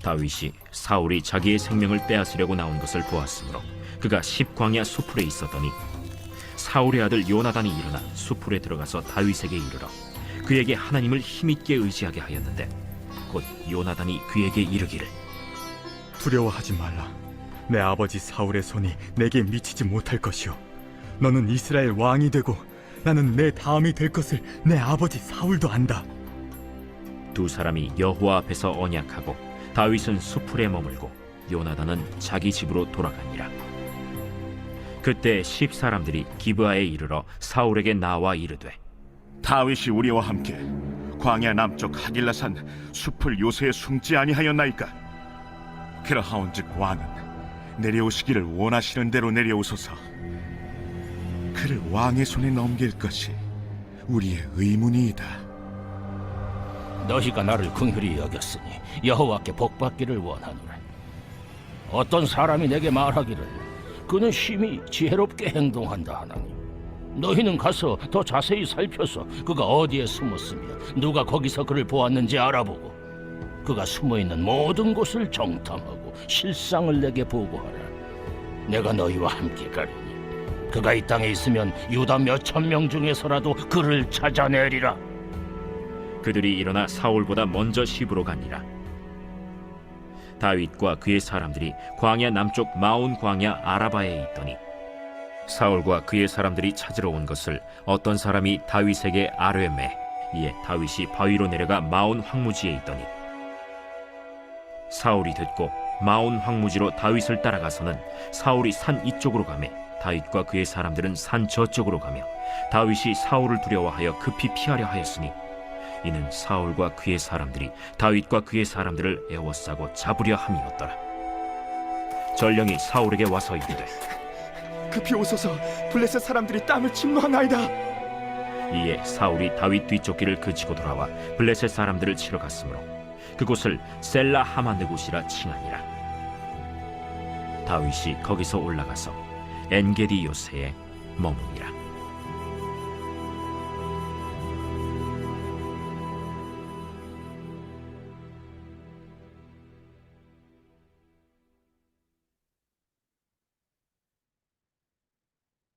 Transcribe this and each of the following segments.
다윗이 사울이 자기의 생명을 빼앗으려고 나온 것을 보았으므로 그가 십광야 수풀에 있었더니 사울의 아들 요나단이 일어나 수풀에 들어가서 다윗에게 이르러 그에게 하나님을 힘있게 의지하게 하였는데, 곧 요나단이 그에게 이르기를, 두려워하지 말라. 내 아버지 사울의 손이 내게 미치지 못할 것이요, 너는 이스라엘 왕이 되고 나는 내 다음이 될 것을 내 아버지 사울도 안다. 두 사람이 여호와 앞에서 언약하고 다윗은 수풀에 머물고 요나단은 자기 집으로 돌아가니라. 그때 10사람들이 기브아에 이르러 사울에게 나와 이르되, 다윗이 우리와 함께 광야 남쪽 하길라산 숲을 요새에 숨지 아니하였나이까? 그러하온즉 왕은 내려오시기를 원하시는 대로 내려오소서. 그를 왕의 손에 넘길 것이 우리의 의문이이다. 너희가 나를 긍휼히 여겼으니 여호와께 복받기를 원하노라. 어떤 사람이 내게 말하기를 그는 심히 지혜롭게 행동한다 하나니, 너희는 가서 더 자세히 살펴서 그가 어디에 숨었으며 누가 거기서 그를 보았는지 알아보고 그가 숨어있는 모든 곳을 정탐하고 실상을 내게 보고하라. 내가 너희와 함께 가리니 그가 이 땅에 있으면 유다 몇천 명 중에서라도 그를 찾아내리라. 그들이 일어나 사울보다 먼저 시브로 가니라. 다윗과 그의 사람들이 광야 남쪽 마온 광야 아라바에 있더니 사울과 그의 사람들이 찾으러 온 것을 어떤 사람이 다윗에게 아뢰매. 이에 다윗이 바위로 내려가 마온 황무지에 있더니 사울이 듣고 마온 황무지로 다윗을 따라가서는 사울이 산 이쪽으로 가매 다윗과 그의 사람들은 산 저쪽으로 가며 다윗이 사울을 두려워하여 급히 피하려 하였으니, 이는 사울과 그의 사람들이 다윗과 그의 사람들을 에워싸고 잡으려 함이었더라. 전령이 사울에게 와서 이르되, 급히 오소서. 블레셋 사람들이 땅을 침노하나이다. 이에 사울이 다윗 뒤쫓기를 그치고 돌아와 블레셋 사람들을 치러 갔으므로 그곳을 셀라 하마느곳이라 칭하니라. 다윗이 거기서 올라가서 엔게디 요새에 머무니라.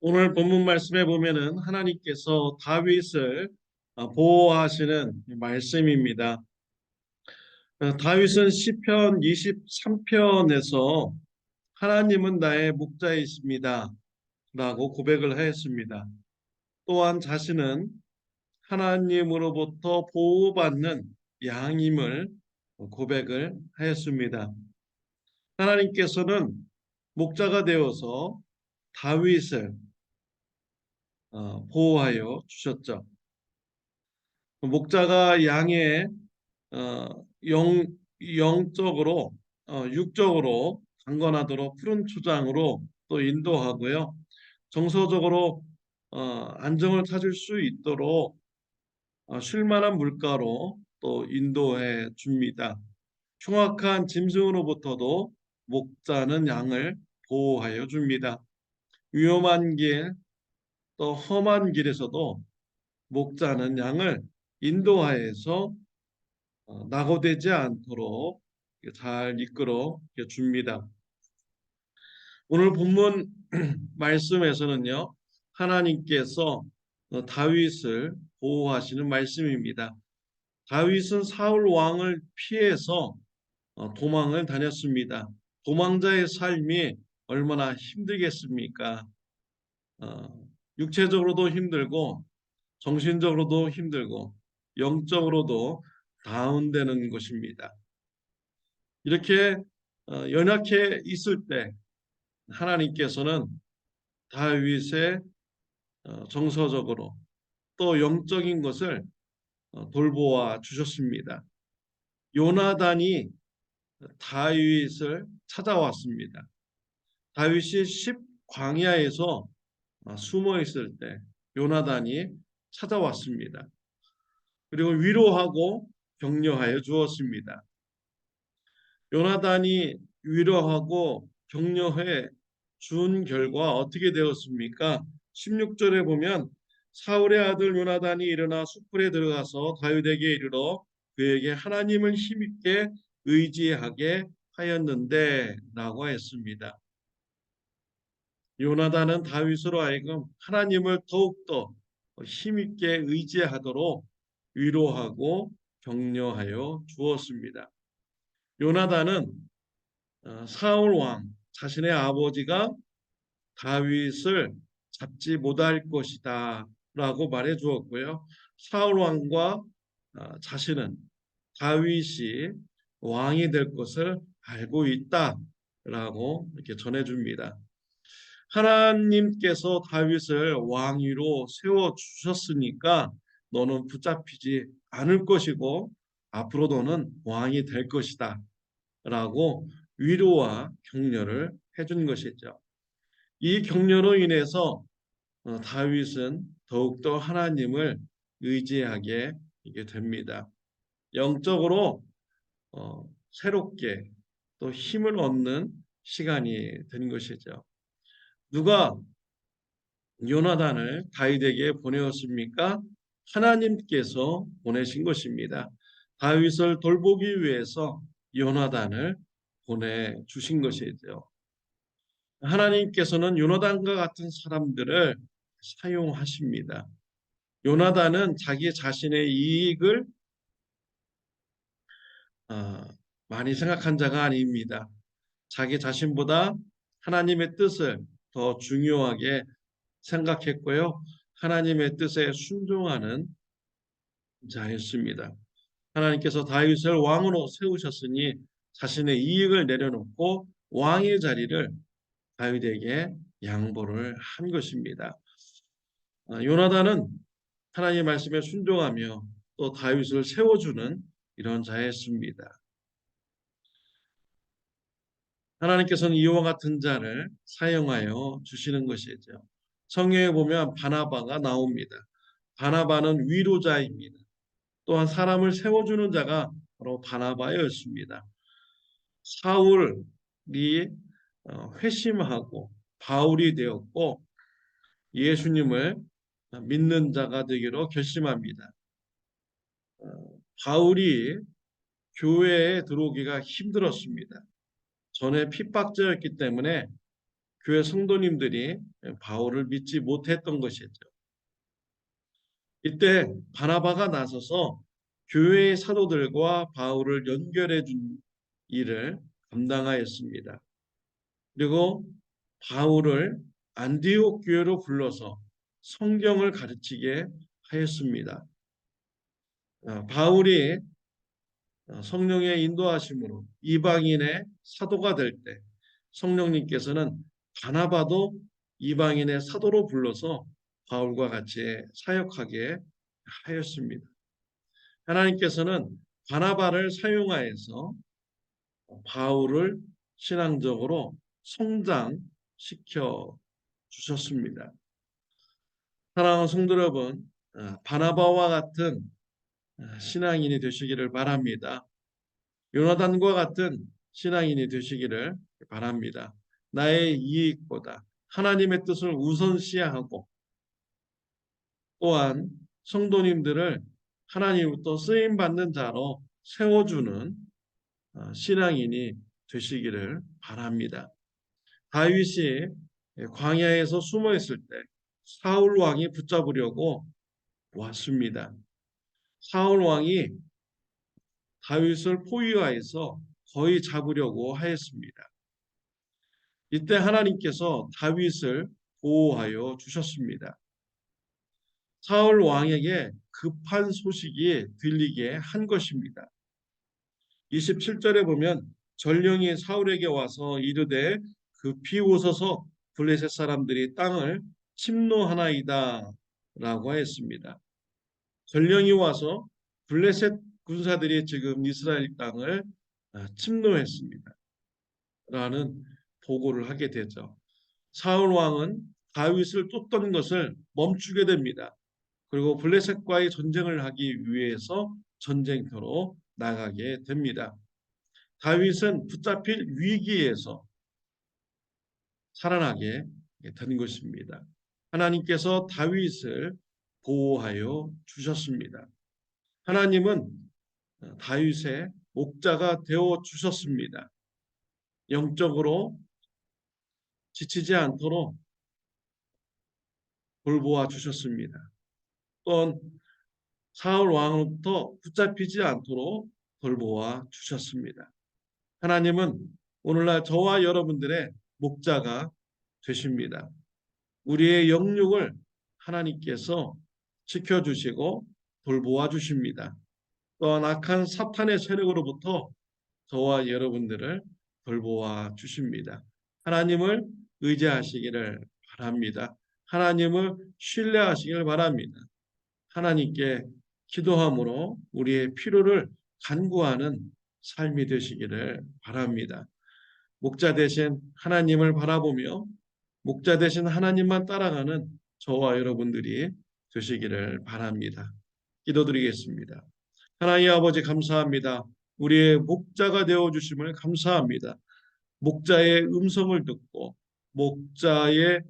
오늘 본문 말씀에 보면은 하나님께서 다윗을 보호하시는 말씀입니다. 다윗은 시편 23편에서 하나님은 나의 목자이십니다 라고 고백을 하였습니다. 또한 자신은 하나님으로부터 보호받는 양임을 고백을 하였습니다. 하나님께서는 목자가 되어서 다윗을 보호하여 주셨죠. 목자가 양의 영적으로 육적으로 강건하도록 푸른 초장으로 또 인도하고요. 정서적으로 안정을 찾을 수 있도록 쉴만한 물가로 또 인도해 줍니다. 흉악한 짐승으로부터도 목자는 양을 보호하여 줍니다. 위험한 길, 또 험한 길에서도 목자는 양을 인도하여서 낙오되지 않도록 잘 이끌어 줍니다. 오늘 본문 말씀에서는요, 하나님께서 다윗을 보호하시는 말씀입니다. 다윗은 사울 왕을 피해서 도망을 다녔습니다. 도망자의 삶이 얼마나 힘들겠습니까? 육체적으로도 힘들고 정신적으로도 힘들고 영적으로도 다운되는 것입니다. 이렇게 연약해 있을 때 하나님께서는 다윗의 정서적으로 또 영적인 것을 돌보아 주셨습니다. 요나단이 다윗을 찾아왔습니다. 다윗이 십광야에서 숨어 있을 때 요나단이 찾아왔습니다. 그리고 위로하고 격려하여 주었습니다. 요나단이 위로하고 격려해 준 결과 어떻게 되었습니까? 16절에 보면 사울의 아들 요나단이 일어나 숲풀에 들어가서 다윗에게 이르러 그에게 하나님을 힘있게 의지하게 하였는데 라고 했습니다. 요나단은 다윗으로 하여금 하나님을 더욱더 힘있게 의지하도록 위로하고 격려하여 주었습니다. 요나단은 사울 왕 자신의 아버지가 다윗을 잡지 못할 것이다 라고 말해 주었고요. 사울 왕과 자신은 다윗이 왕이 될 것을 알고 있다라고 이렇게 전해줍니다. 하나님께서 다윗을 왕위로 세워 주셨으니까 너는 붙잡히지 않을 것이고 앞으로 너는 왕이 될 것이다 라고 위로와 격려를 해준 것이죠. 이 격려로 인해서 다윗은 더욱더 하나님을 의지하게 됩니다. 영적으로 새롭게 또 힘을 얻는 시간이 된 것이죠. 누가 요나단을 다윗에게 보내었습니까? 하나님께서 보내신 것입니다. 다윗을 돌보기 위해서 요나단을 보내주신 것이죠. 하나님께서는 요나단과 같은 사람들을 사용하십니다. 요나단은 자기 자신의 이익을 많이 생각한 자가 아닙니다. 자기 자신보다 하나님의 뜻을 더 중요하게 생각했고요. 하나님의 뜻에 순종하는 자였습니다. 하나님께서 다윗을 왕으로 세우셨으니 자신의 이익을 내려놓고 왕의 자리를 다윗에게 양보를 한 것입니다. 요나단은 하나님의 말씀에 순종하며 또 다윗을 세워주는 이런 자였습니다. 하나님께서는 이와 같은 자를 사용하여 주시는 것이죠. 성경에 보면 바나바가 나옵니다. 바나바는 위로자입니다. 또한 사람을 세워주는 자가 바로 바나바였습니다. 사울이 회심하고 바울이 되었고 예수님을 믿는 자가 되기로 결심합니다. 바울이 교회에 들어오기가 힘들었습니다. 전에 핍박자였기 때문에 교회 성도님들이 바울을 믿지 못했던 것이죠. 이때 바나바가 나서서 교회의 사도들과 바울을 연결해 준 일을 감당하였습니다. 그리고 바울을 안디옥 교회로 불러서 성경을 가르치게 하였습니다. 바울이 성령의 인도하심으로 이방인의 사도가 될 때 성령님께서는 바나바도 이방인의 사도로 불러서 바울과 같이 사역하게 하였습니다. 하나님께서는 바나바를 사용하여서 바울을 신앙적으로 성장시켜 주셨습니다. 사랑하는 성도 여러분, 바나바와 같은 신앙인이 되시기를 바랍니다. 요나단과 같은 신앙인이 되시기를 바랍니다. 나의 이익보다 하나님의 뜻을 우선시하고 또한 성도님들을 하나님으로부터 쓰임받는 자로 세워주는 신앙인이 되시기를 바랍니다. 다윗이 광야에서 숨어 있을 때 사울 왕이 붙잡으려고 왔습니다. 사울 왕이 다윗을 포위하여서 거의 잡으려고 하였습니다. 이때 하나님께서 다윗을 보호하여 주셨습니다. 사울 왕에게 급한 소식이 들리게 한 것입니다. 27절에 보면 전령이 사울에게 와서 이르되 급히 오소서 블레셋 사람들이 땅을 침노하나이다 라고 했습니다. 전령이 와서 블레셋 군사들이 지금 이스라엘 땅을 침노했습니다 라는 보고를 하게 되죠. 사울 왕은 다윗을 쫓던 것을 멈추게 됩니다. 그리고 블레셋과의 전쟁을 하기 위해서 전쟁터로 나가게 됩니다. 다윗은 붙잡힐 위기에서 살아나게 된 것입니다. 하나님께서 다윗을 보호하여 주셨습니다. 하나님은 다윗의 목자가 되어 주셨습니다. 영적으로 지치지 않도록 돌보아 주셨습니다. 또한 사울 왕으로부터 붙잡히지 않도록 돌보아 주셨습니다. 하나님은 오늘날 저와 여러분들의 목자가 되십니다. 우리의 영육을 하나님께서 지켜주시고 돌보아 주십니다. 또한 악한 사탄의 세력으로부터 저와 여러분들을 돌보아 주십니다. 하나님을 의지하시기를 바랍니다. 하나님을 신뢰하시기를 바랍니다. 하나님께 기도함으로 우리의 필요를 간구하는 삶이 되시기를 바랍니다. 목자 대신 하나님을 바라보며 목자 대신 하나님만 따라가는 저와 여러분들이 되시기를 바랍니다. 기도드리겠습니다. 하나님 아버지 감사합니다. 우리의 목자가 되어주심을 감사합니다. 목자의 음성을 듣고 목자의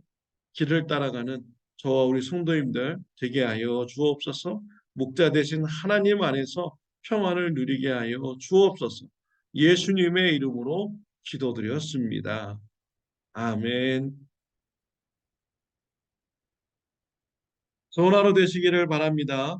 길을 따라가는 저와 우리 성도님들 되게 하여 주옵소서. 목자 되신 하나님 안에서 평안을 누리게 하여 주옵소서. 예수님의 이름으로 기도드렸습니다. 아멘. 좋은 하루 되시기를 바랍니다.